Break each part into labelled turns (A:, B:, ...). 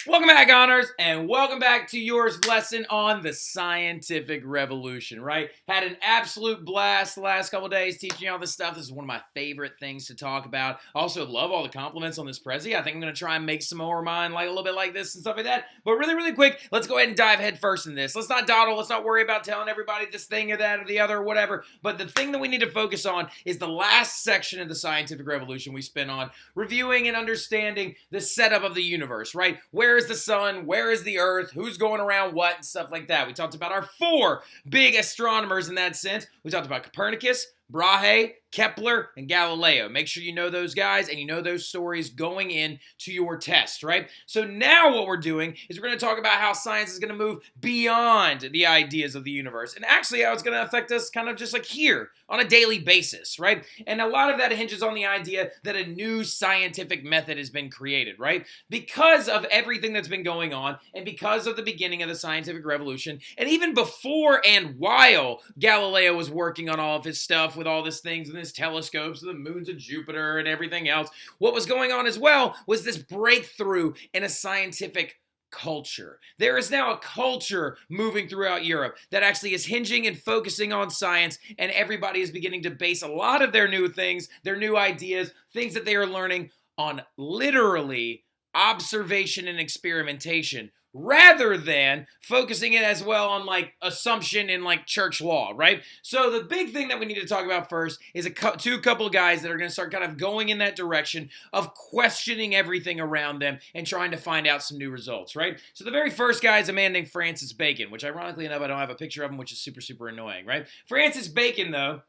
A: Welcome back, Honors, and welcome back to your lesson on the scientific revolution, right? Had an absolute blast the last couple days teaching you all this stuff. This is one of my favorite things to talk about. Also, love all the compliments on this Prezi. I think I'm going to try and make some more of mine like a little bit like this and stuff like that. But really quick, let's go ahead and dive head first in this. Let's not dawdle. Let's not worry about telling everybody this thing or that or the other or whatever. But the thing that we need to focus on is the last section of the scientific revolution we spent on reviewing and understanding the setup of the universe, right? Where is the sun? Where is the earth? Who's going around what? And stuff like that. We talked about our four big astronomers in that sense. We talked about Copernicus, Brahe, Kepler, and Galileo. Make sure you know those guys and you know those stories going into your test, right? So now what we're doing is we're going to talk about how science is going to move beyond the ideas of the universe and actually how it's going to affect us kind of just like here on a daily basis, right? And a lot of that hinges on the idea that a new scientific method has been created, right? Because of everything that's been going on and because of the beginning of the scientific revolution and even before and while Galileo was working on all of his stuff with all these things and his telescopes and the moons of Jupiter and everything else, what was going on as well was this breakthrough in a scientific culture. There is now a culture moving throughout Europe that actually is hinging and focusing on science, and everybody is beginning to base a lot of their new things, their new ideas, things that they are learning on literally observation and experimentation, rather than focusing it as well on like assumption and like church law, right? So the big thing that we need to talk about first is a couple of guys that are going to start kind of going in that direction of questioning everything around them and trying to find out some new results, right? So the very first guy is a man named Francis Bacon, which ironically enough, I don't have a picture of him, which is super annoying, right? Francis Bacon, though,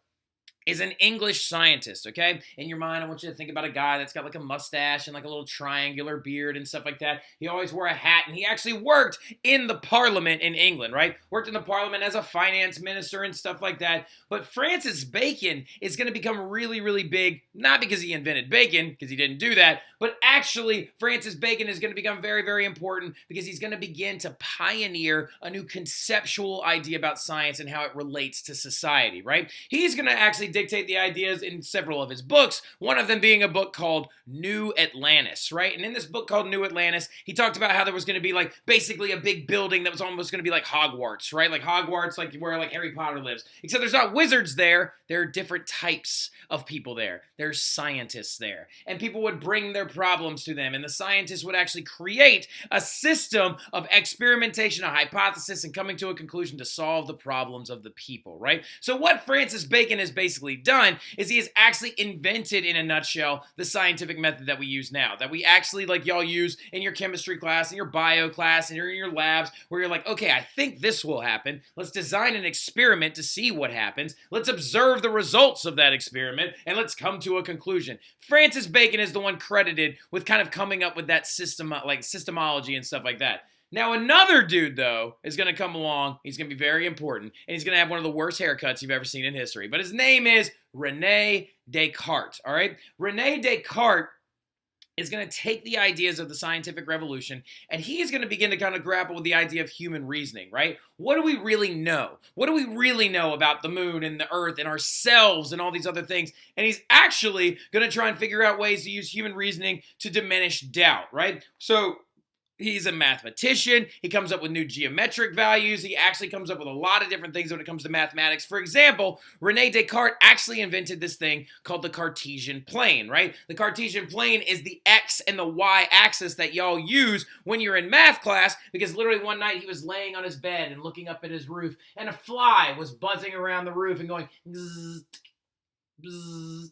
A: is an English scientist, okay? In your mind, I want you to think about a guy that's got like a mustache and like a little triangular beard and stuff like that. He always wore a hat, and he actually worked in the parliament in England, right? Worked in the parliament as a finance minister and stuff like that. But Francis Bacon is going to become really big, not because he invented bacon, because he didn't do that, but actually Francis Bacon is going to become very important because he's going to begin to pioneer a new conceptual idea about science and how it relates to society, right? He's going to actually dictate the ideas in several of his books, one of them being a book called New Atlantis, right? And in this book called New Atlantis, he talked about how there was going to be like basically a big building that was almost going to be like Hogwarts, right? Like Hogwarts, like where like Harry Potter lives. Except there's not wizards there. There are different types of people there. There's scientists there. And people would bring their problems to them. And the scientists would actually create a system of experimentation, a hypothesis, and coming to a conclusion to solve the problems of the people, right? So what Francis Bacon has basically done is he has actually invented, in a nutshell, the scientific method that we use now, that we actually, like y'all use in your chemistry class, in your bio class, and in your labs, where you're like, okay, I think this will happen. Let's design an experiment to see what happens. Let's observe the results of that experiment, and let's come to a conclusion. Francis Bacon is the one credited with kind of coming up with that system, like systemology and stuff like that. Now, another dude, though, is going to come along. He's going to be very important, and he's going to have one of the worst haircuts you've ever seen in history. But his name is Rene Descartes, all right? Rene Descartes is going to take the ideas of the scientific revolution, and he is going to begin to kind of grapple with the idea of human reasoning, right? What do we really know? What do we really know about the moon and the earth and ourselves and all these other things? And he's actually going to try and figure out ways to use human reasoning to diminish doubt, right? So he's a mathematician. He comes up with new geometric values. He actually comes up with a lot of different things when it comes to mathematics. For example, Rene Descartes actually invented this thing called the Cartesian plane, right? The Cartesian plane is the X and the Y axis that y'all use when you're in math class, because literally one night he was laying on his bed and looking up at his roof, and a fly was buzzing around the roof and going bzzzt, bzzzt,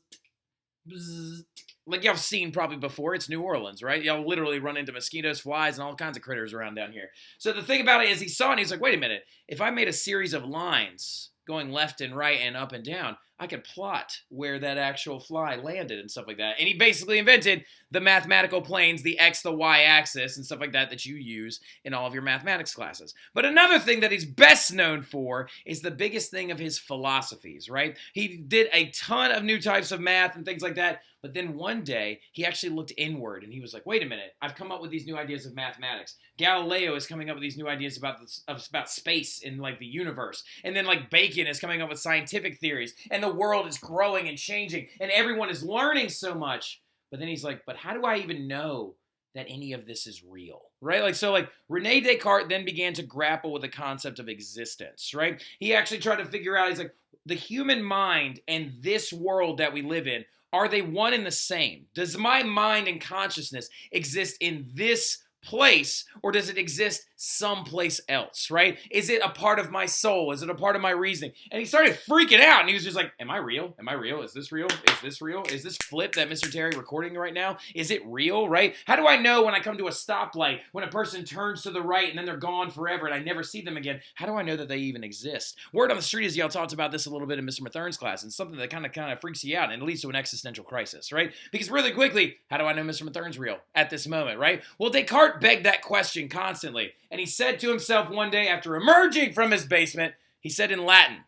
A: bzzzt. Like y'all seen probably before, it's New Orleans, right? Y'all literally run into mosquitoes, flies, and all kinds of critters around down here. So the thing about it is he saw it and he's like, wait a minute, if I made a series of lines going left and right and up and down, I could plot where that actual fly landed and stuff like that. And he basically invented the mathematical planes, the X, the Y axis, and stuff like that that you use in all of your mathematics classes. But another thing that he's best known for is the biggest thing of his philosophies, right? He did a ton of new types of math and things like that. But then one day, he actually looked inward and he was like, wait a minute, I've come up with these new ideas of mathematics. Galileo is coming up with these new ideas about space and like the universe. And then like Bacon is coming up with scientific theories. And the world is growing and changing. And everyone is learning so much. But then he's like, but how do I even know that any of this is real, right? Like Rene Descartes then began to grapple with the concept of existence, right? He actually tried to figure out, he's like, the human mind and this world that we live in, are they one and the same? Does my mind and consciousness exist in this place, or does it exist someplace else, right? Is it a part of my soul? Is it a part of my reasoning? And he started freaking out, and he was just like, am I real? Am I real? Is this real? Is this real? Is this flip that Mr. Terry recording right now? Is it real, right? How do I know when I come to a stoplight, when a person turns to the right and then they're gone forever and I never see them again? How do I know that they even exist? Word on the street is y'all talked about this a little bit in Mr. Mathern's class, and something that kind of freaks you out and it leads to an existential crisis, right? Because really quickly, how do I know Mr. Mathern's real at this moment, right? Well, Descartes begged that question constantly, and he said to himself one day after emerging from his basement, he said in Latin,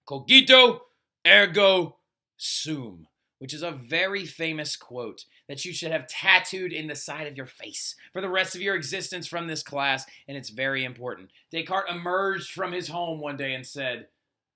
A: cogito ergo sum, which is a very famous quote that you should have tattooed in the side of your face for the rest of your existence from this class, and it's very important. Descartes emerged from his home one day and said,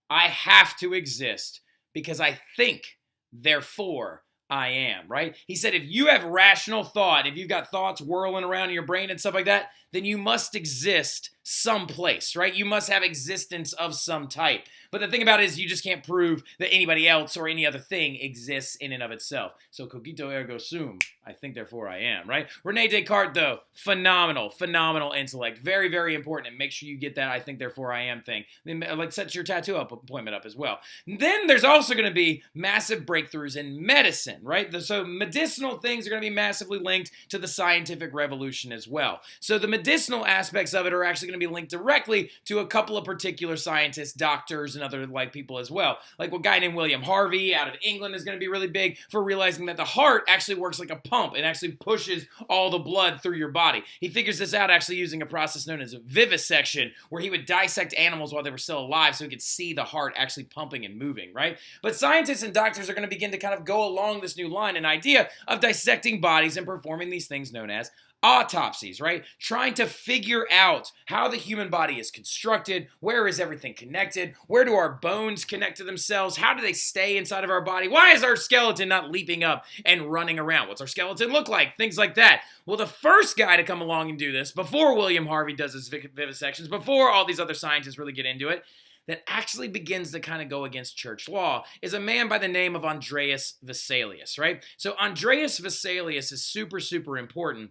A: I have to exist because I think, therefore I am, right? He said, if you have rational thought, if you've got thoughts whirling around in your brain and stuff like that, then you must exist someplace, right? You must have existence of some type. But the thing about it is you just can't prove that anybody else or any other thing exists in and of itself. So cogito ergo sum, I think therefore I am, right? Rene Descartes, though, phenomenal intellect. Very, very important. And make sure you get that I think therefore I am thing. Then like set your tattoo appointment up as well. Then there's also going to be massive breakthroughs in medicine, right? So medicinal things are going to be massively linked to the scientific revolution as well. So the medicinal aspects of it are actually going to be linked directly to a couple of particular scientists, doctors, and other like people as well. Like a guy named William Harvey out of England is going to be really big for realizing that the heart actually works like a pump and actually pushes all the blood through your body. He figures this out actually using a process known as vivisection, where he would dissect animals while they were still alive so he could see the heart actually pumping and moving, right? But scientists and doctors are going to begin to kind of go along this new line, an idea of dissecting bodies and performing these things known as autopsies, right? Trying to figure out how the human body is constructed, where is everything connected, where do our bones connect to themselves, how do they stay inside of our body, why is our skeleton not leaping up and running around, what's our skeleton look like, things like that. Well, the first guy to come along and do this, before William Harvey does his vivisections, before all these other scientists really get into it, that actually begins to kind of go against church law is a man by the name of Andreas Vesalius, right? So Andreas Vesalius is super important,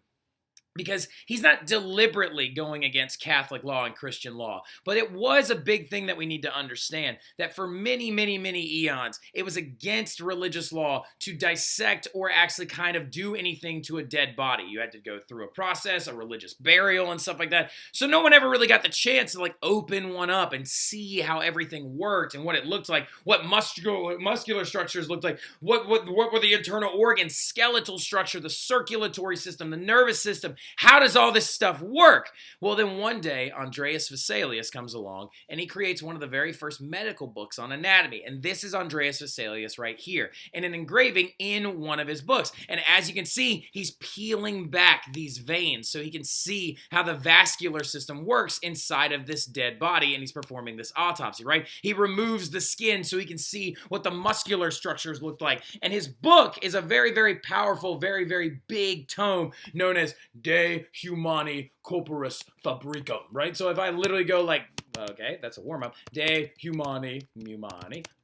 A: because he's not deliberately going against Catholic law and Christian law. But it was a big thing that we need to understand, that for many eons, it was against religious law to dissect or actually kind of do anything to a dead body. You had to go through a process, a religious burial and stuff like that. So no one ever really got the chance to like open one up and see how everything worked and what it looked like, what muscular structures looked like, what were the internal organs, skeletal structure, the circulatory system, the nervous system. How does all this stuff work? Well, then one day, Andreas Vesalius comes along, and he creates one of the very first medical books on anatomy. And this is Andreas Vesalius right here, and an engraving in one of his books. And as you can see, he's peeling back these veins so he can see how the vascular system works inside of this dead body, and he's performing this autopsy, right? He removes the skin so he can see what the muscular structures look like. And his book is a very powerful, very big tome known as De Humani Corporis Fabricum, right? So if I literally go like, okay, that's a warm-up, De Humani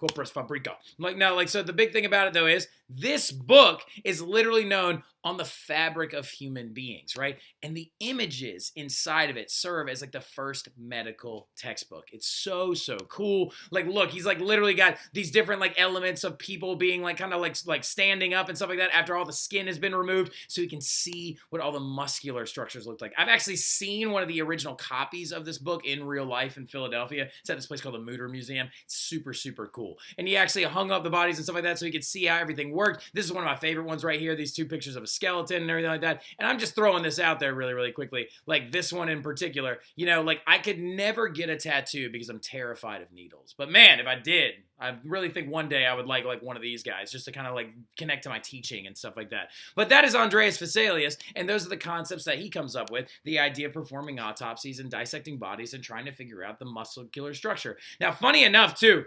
A: Corporis Fabricum. So the big thing about it though is, this book is literally known on the fabric of human beings, right? And the images inside of it serve as like the first medical textbook. It's so cool. Like, look, he's like literally got these different like elements of people being like kind of like standing up and stuff like that after all the skin has been removed, so you can see what all the muscular structures look like. I've actually seen one of the original copies of this book in real life in Philadelphia. It's at this place called the Mutter Museum. It's super cool. And he actually hung up the bodies and stuff like that so he could see how everything worked. This is one of my favorite ones right here. These two pictures of a skeleton and everything like that. And I'm just throwing this out there really quickly. Like this one in particular, you know, like I could never get a tattoo because I'm terrified of needles. But man, if I did, I really think one day I would like one of these guys just to kind of like connect to my teaching and stuff like that. But that is Andreas Vesalius, and those are the concepts that he comes up with, the idea of performing autopsies and dissecting bodies and trying to figure out the muscular structure. Now, funny enough too,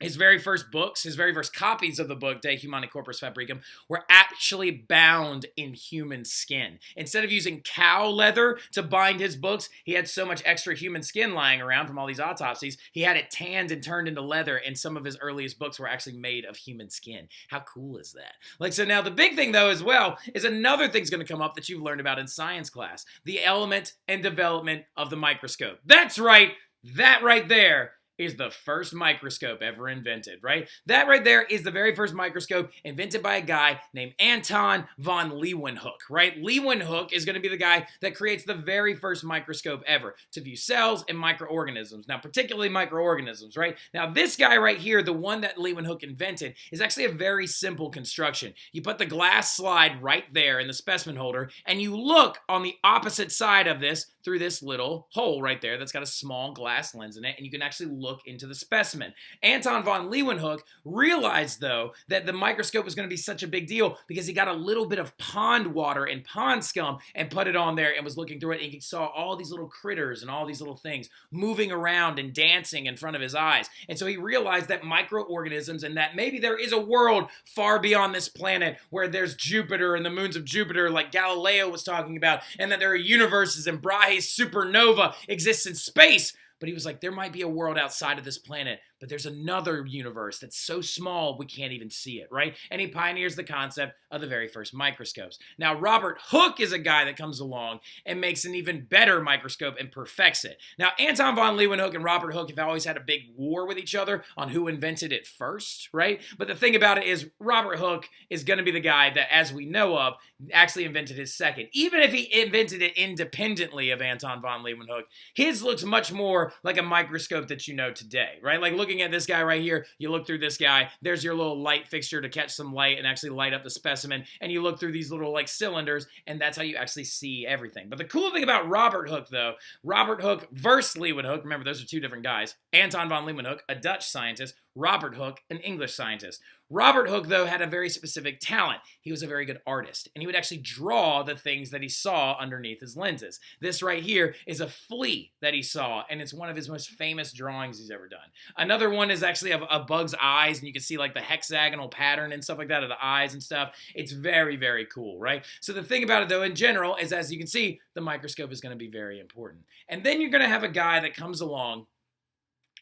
A: his very first books, his very first copies of the book De Humani Corporis Fabricum, were actually bound in human skin. Instead of using cow leather to bind his books, he had so much extra human skin lying around from all these autopsies, he had it tanned and turned into leather, and some of his earliest books were actually made of human skin. How cool is that? Like, so now the big thing, though, as well, is another thing's going to come up that you've learned about in science class: the element and development of the microscope. That's right, that right there is the first microscope ever invented, right? That right there is the very first microscope invented by a guy named Anton von Leeuwenhoek, right? Leeuwenhoek is going to be the guy that creates the very first microscope ever to view cells and microorganisms. Now, particularly microorganisms, right? Now, this guy right here, the one that Leeuwenhoek invented, is actually a very simple construction. You put the glass slide right there in the specimen holder, and you look on the opposite side of this through this little hole right there that's got a small glass lens in it, and you can actually look into the specimen. Anton von Leeuwenhoek realized, though, that the microscope was going to be such a big deal because he got a little bit of pond water and pond scum and put it on there and was looking through it, and he saw all these little critters and all these little things moving around and dancing in front of his eyes. And so he realized that microorganisms, and that maybe there is a world far beyond this planet where there's Jupiter and the moons of Jupiter, like Galileo was talking about, and that there are universes and Brahe's supernova exists in space. But he was like, there might be a world outside of this planet, but there's another universe that's so small we can't even see it, right? And he pioneers the concept of the very first microscopes. Now, Robert Hooke is a guy that comes along and makes an even better microscope and perfects it. Now, Anton von Leeuwenhoek and Robert Hooke have always had a big war with each other on who invented it first, right? But the thing about it is Robert Hooke is going to be the guy that, as we know of, actually invented his second. Even if he invented it independently of Anton von Leeuwenhoek, his looks much more like a microscope that you know today, right? Like looking at this guy right here, you look through this guy, there's your little light fixture to catch some light and actually light up the specimen, and you look through these little like cylinders, and that's how you actually see everything. But the cool thing about Robert Hooke, though, Robert Hooke versus Leeuwenhoek, remember those are two different guys. Anton von Leeuwenhoek, a Dutch scientist, Robert Hooke, an English scientist. Robert Hooke, though, had a very specific talent. He was a very good artist, and he would actually draw the things that he saw underneath his lenses. This right here is a flea that he saw, and it's one of his most famous drawings he's ever done. Another one is actually of a bug's eyes, and you can see like the hexagonal pattern and stuff like that of the eyes and stuff. It's very, very cool, right? So the thing about it, though, in general, is as you can see, the microscope is going to be very important. And then you're going to have a guy that comes along,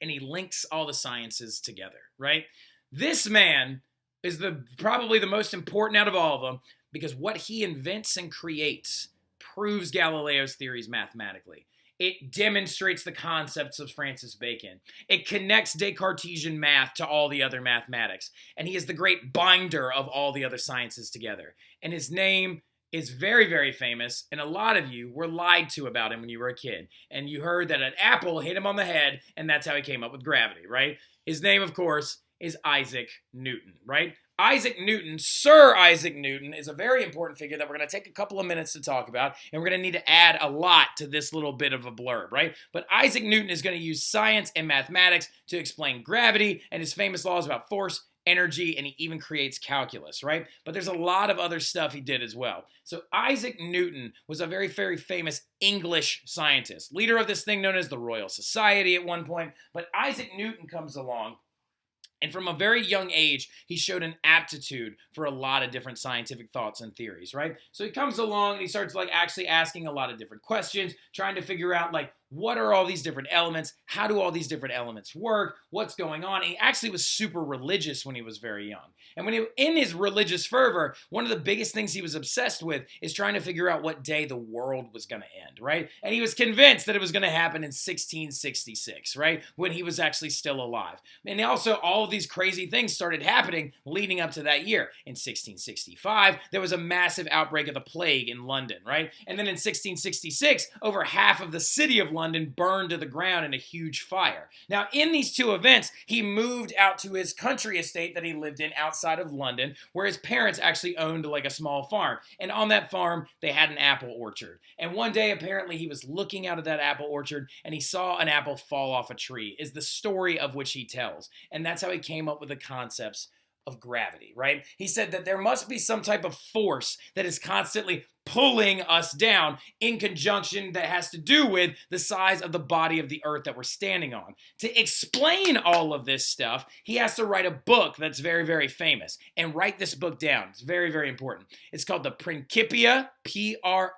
A: and he links all the sciences together, right? This man is probably the most important out of all of them because what he invents and creates proves Galileo's theories mathematically. It demonstrates the concepts of Francis Bacon. It connects Descartesian math to all the other mathematics. And he is the great binder of all the other sciences together. And his name is very, very famous, and a lot of you were lied to about him when you were a kid. And you heard that an apple hit him on the head, and that's how he came up with gravity, right? His name, of course, is Isaac Newton, right? Isaac Newton, Sir Isaac Newton, is a very important figure that we're going to take a couple of minutes to talk about, and we're going to need to add a lot to this little bit of a blurb, right? But Isaac Newton is going to use science and mathematics to explain gravity and his famous laws about force, energy, and he even creates calculus, right? But there's a lot of other stuff he did as well. So Isaac Newton was a very, very famous English scientist, leader of this thing known as the Royal Society at one point. But Isaac Newton comes along, and from a very young age, he showed an aptitude for a lot of different scientific thoughts and theories, right? So he comes along and he starts like actually asking a lot of different questions, trying to figure out like, what are all these different elements? How do all these different elements work? What's going on? And he actually was super religious when he was very young. And when in his religious fervor, one of the biggest things he was obsessed with is trying to figure out what day the world was going to end, right? And he was convinced that it was going to happen in 1666, right? When he was actually still alive. And also all of these crazy things started happening leading up to that year. In 1665, there was a massive outbreak of the plague in London, right? And then in 1666, over half of the city of London burned to the ground in a huge fire. Now, in these two events, he moved out to his country estate that he lived in outside of London, where his parents actually owned like a small farm. And on that farm, they had an apple orchard. And one day, apparently, he was looking out of that apple orchard and he saw an apple fall off a tree, is the story of which he tells. And that's how he came up with the concepts of gravity, right? He said that there must be some type of force that is constantly pulling us down in conjunction that has to do with the size of the body of the earth that we're standing on. To explain all of this stuff, he has to write a book that's very, very famous. And write this book down. It's very, very important. It's called the Principia, Principia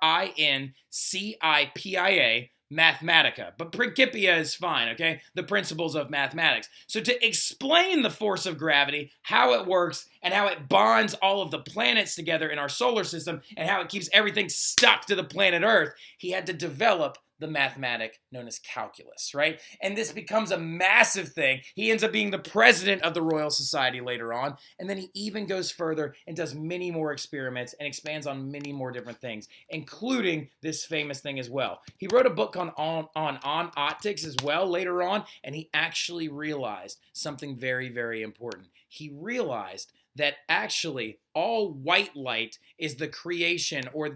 A: Mathematica. But Principia is fine, okay? The principles of mathematics. So to explain the force of gravity, how it works, and how it bonds all of the planets together in our solar system, and how it keeps everything stuck to the planet Earth, he had to develop the mathematic known as calculus, right? And this becomes a massive thing. He ends up being the president of the Royal Society later on, and then he even goes further and does many more experiments and expands on many more different things, including this famous thing as well. He wrote a book on optics as well later on, and he actually realized something very, very important. He realized that actually all white light is the creation, or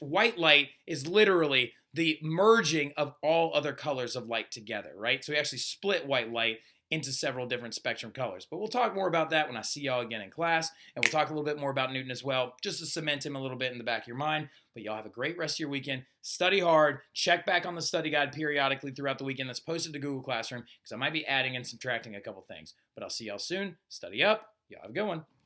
A: white light is literally the merging of all other colors of light together, right? So we actually split white light into several different spectrum colors. But we'll talk more about that when I see y'all again in class, and we'll talk a little bit more about Newton as well, just to cement him a little bit in the back of your mind. But y'all have a great rest of your weekend. Study hard. Check back on the study guide periodically throughout the weekend that's posted to Google Classroom, because I might be adding and subtracting a couple things. But I'll see y'all soon. Study up. Y'all have a good one.